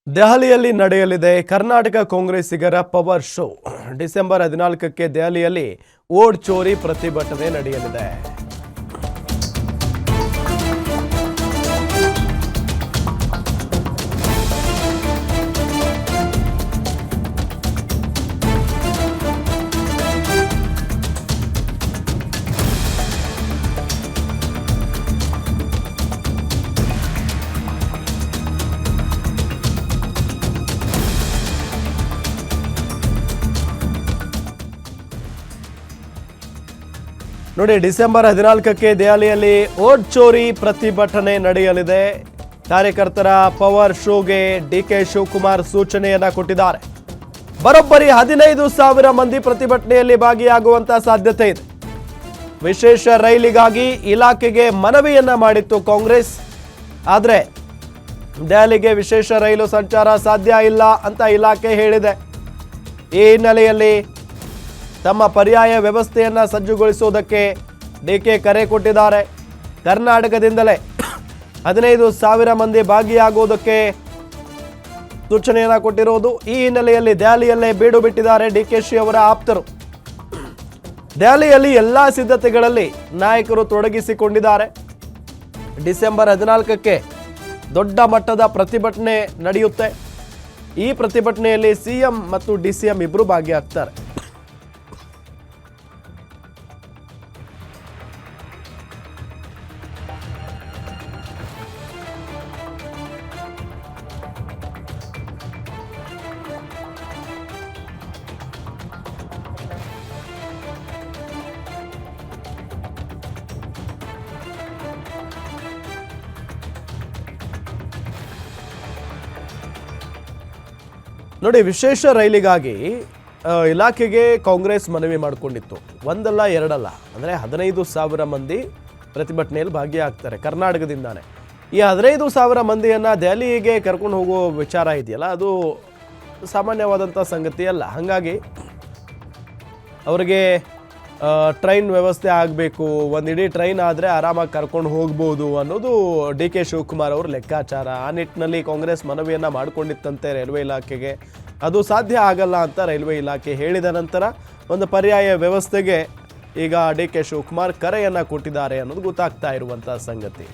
ದೆಹಲಿಯಲ್ಲಿ ನಡೆಯಲಿದೆ Karnataka ಕಾಂಗ್ರೆಸ್ಸಿಗರ power show. December 14ಕ್ಕೆ ದೆಹಲಿಯಲ್ಲಿ ವೋಟ್ ಚೋರಿ ಪ್ರತಿಭಟನೆ ನಡೆಯಲಿದೆ. ನೋಡಿ, ಡಿಸೆಂಬರ್ 14ಕ್ಕೆ ದೆಹಲಿಯಲ್ಲಿ ವೋಟ್ ಚೋರಿ ಪ್ರತಿಭಟನೆ ನಡೆಯಲಿದೆ. ಕಾರ್ಯಕರ್ತರ ಪವರ್ ಶೋಗೆ ಡಿಕೆ ಶಿವಕುಮಾರ್ ಸೂಚನೆಯನ್ನ ಕೊಟ್ಟಿದ್ದಾರೆ. ಬರೋಬ್ಬರಿ 15,000 ಮಂದಿ ಪ್ರತಿಭಟನೆಯಲ್ಲಿ ಭಾಗಿಯಾಗುವಂತ ಸಾಧ್ಯತೆ ಇದೆ. ವಿಶೇಷ ರೈಲಿಗಾಗಿ ಇಲಾಖೆಗೆ ಮನವಿಯನ್ನ ಮಾಡಿತ್ತು ಕಾಂಗ್ರೆಸ್. ಆದರೆ ದೆಹಲಿಗೆ ವಿಶೇಷ ರೈಲು ಸಂಚಾರ ಸಾಧ್ಯ ಇಲ್ಲ ಅಂತ ಇಲಾಖೆ ಹೇಳಿದೆ. ಈ ಹಿನ್ನೆಲೆಯಲ್ಲಿ ತಮ್ಮ ಪರ್ಯಾಯ ವ್ಯವಸ್ಥೆಯನ್ನ ಸಜ್ಜುಗೊಳಿಸುವುದಕ್ಕೆ ಡಿಕೆ ಕರೆ ಕೊಟ್ಟಿದ್ದಾರೆ. ಕರ್ನಾಟಕದಿಂದಲೇ 15,000 ಮಂದಿ ಭಾಗಿಯಾಗುವುದಕ್ಕೆ ಸೂಚನೆಯನ್ನ ಕೊಟ್ಟಿರುವುದು. ಈ ಹಿನ್ನೆಲೆಯಲ್ಲಿ ದೆಹಲಿಯಲ್ಲೇ ಬೀಡು ಬಿಟ್ಟಿದ್ದಾರೆ ಡಿಕೆಶಿ ಅವರ ಆಪ್ತರು. ದೆಹಲಿಯಲ್ಲಿ ಎಲ್ಲಾ ಸಿದ್ಧತೆಗಳಲ್ಲಿ ನಾಯಕರು ತೊಡಗಿಸಿಕೊಂಡಿದ್ದಾರೆ. ಡಿಸೆಂಬರ್ 14ಕ್ಕೆ ದೊಡ್ಡ ಮಟ್ಟದ ಪ್ರತಿಭಟನೆ ನಡೆಯುತ್ತೆ. ಈ ಪ್ರತಿಭಟನೆಯಲ್ಲಿ ಸಿಎಂ ಮತ್ತು ಡಿಸಿಎಂ ಇಬ್ಬರು ಭಾಗಿಯಾಗ್ತಾರೆ. ನೋಡಿ, ವಿಶೇಷ ರೈಲಿಗಾಗಿ ಇಲಾಖೆಗೆ ಕಾಂಗ್ರೆಸ್ ಮನವಿ ಮಾಡಿಕೊಂಡಿತ್ತು. ಒಂದಲ್ಲ ಎರಡಲ್ಲ, ಅಂದರೆ 15,000 ಮಂದಿ ಪ್ರತಿಭಟನೆಯಲ್ಲಿ ಭಾಗಿಯಾಗ್ತಾರೆ ಕರ್ನಾಟಕದಿಂದಾನೆ. ಈ 15,000 ಮಂದಿಯನ್ನು ದೆಹಲಿಗೆ ಕರ್ಕೊಂಡು ಹೋಗೋ ವಿಚಾರ ಇದೆಯಲ್ಲ, ಅದು ಸಾಮಾನ್ಯವಾದಂಥ ಸಂಗತಿ ಅಲ್ಲ. ಹಾಗಾಗಿ ಅವರಿಗೆ ಟ್ರೈನ್ ವ್ಯವಸ್ಥೆ ಆಗಬೇಕು. ಒಂದು ಇಡೀ ಟ್ರೈನ್ ಆದರೆ ಆರಾಮಾಗಿ ಕರ್ಕೊಂಡು ಹೋಗ್ಬೋದು ಅನ್ನೋದು ಡಿ ಕೆ ಶಿವಕುಮಾರ್ ಅವ್ರ ಲೆಕ್ಕಾಚಾರ. ಆ ನಿಟ್ಟಿನಲ್ಲಿ ಕಾಂಗ್ರೆಸ್ ಮನವಿಯನ್ನು ಮಾಡಿಕೊಂಡಿತ್ತಂತೆ ರೈಲ್ವೆ ಇಲಾಖೆಗೆ. ಅದು ಸಾಧ್ಯ ಆಗಲ್ಲ ಅಂತ ರೈಲ್ವೆ ಇಲಾಖೆ ಹೇಳಿದ ನಂತರ ಒಂದು ಪರ್ಯಾಯ ವ್ಯವಸ್ಥೆಗೆ ಈಗ ಡಿ ಕೆ ಶಿವಕುಮಾರ್ ಕರೆಯನ್ನು ಕೊಟ್ಟಿದ್ದಾರೆ ಅನ್ನೋದು ಗೊತ್ತಾಗ್ತಾ ಇರುವಂಥ ಸಂಗತಿ.